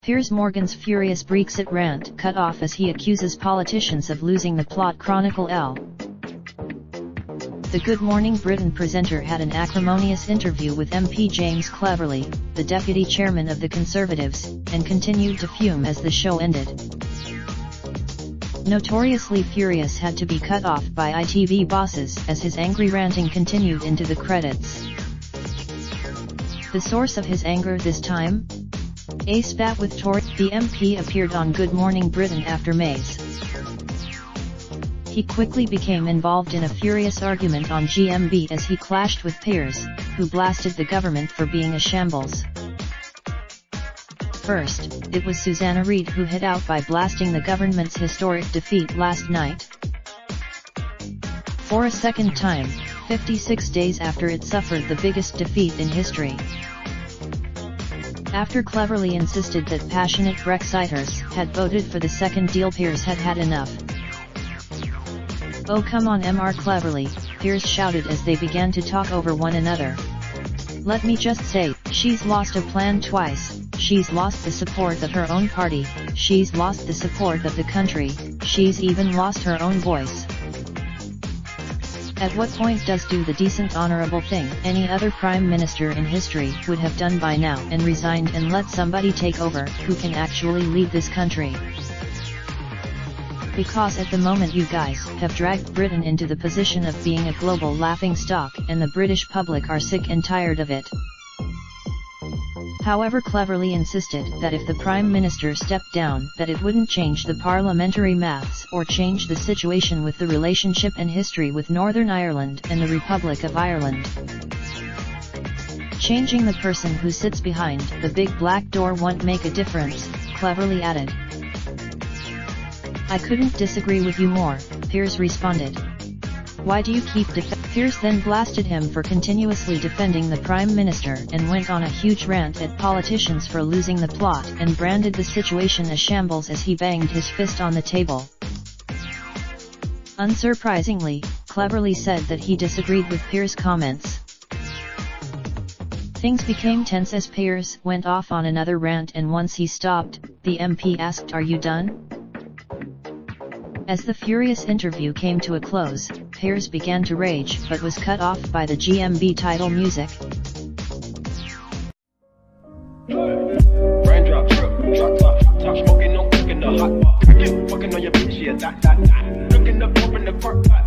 Piers Morgans' furious Brexit rant cut off as he accuses politicians of losing the plot. Chronicle L. The Good Morning Britain presenter had an acrimonious interview with MP James Cleverly, the deputy chairman of the Conservatives, and continued to fume as the show ended. Notoriously furious had to be cut off by ITV bosses as his angry ranting continued into the credits. The source of his anger this time? A spat with Tory. The MP appeared on Good Morning Britain after May's. He quickly became involved in a furious argument on GMB as he clashed with Piers, who blasted the government for being a shambles. First, it was Susanna Reid who hit out by blasting the government's historic defeat last night. For a second time, 56 days after it suffered the biggest defeat in history. After Cleverly insisted that passionate Brexiters had voted for the second deal, Piers had had enough. "Oh come on Mr. Cleverly," Piers shouted as they began to talk over one another. "Let me just say, she's lost a plan twice. She's lost the support of her own party, she's lost the support of the country, she's even lost her own voice. At what point does do the decent honorable thing any other prime minister in history would have done by now and resigned and let somebody take over who can actually lead this country? Because at the moment you guys have dragged Britain into the position of being a global laughingstock, and the British public are sick and tired of it." However, Cleverly insisted that if the Prime Minister stepped down, that it wouldn't change the parliamentary maths or change the situation with the relationship and history with Northern Ireland and the Republic of Ireland. "Changing the person who sits behind the big black door won't make a difference," Cleverly added. "I couldn't disagree with you more," Piers responded. "Why do you keep Piers then blasted him for continuously defending the Prime Minister and went on a huge rant at politicians for losing the plot and branded the situation a shambles as he banged his fist on the table. Unsurprisingly, Cleverly said that he disagreed with Piers' comments. Things became tense as Piers went off on another rant, and once he stopped, the MP asked, "Are you done?" As the furious interview came to a close, Piers began to rage but was cut off by the GMB title music. Raindrop, truck top, smoking, no cooking the hot pot. Fucking on your bitch, yeah, that. Looking up, open the park pot.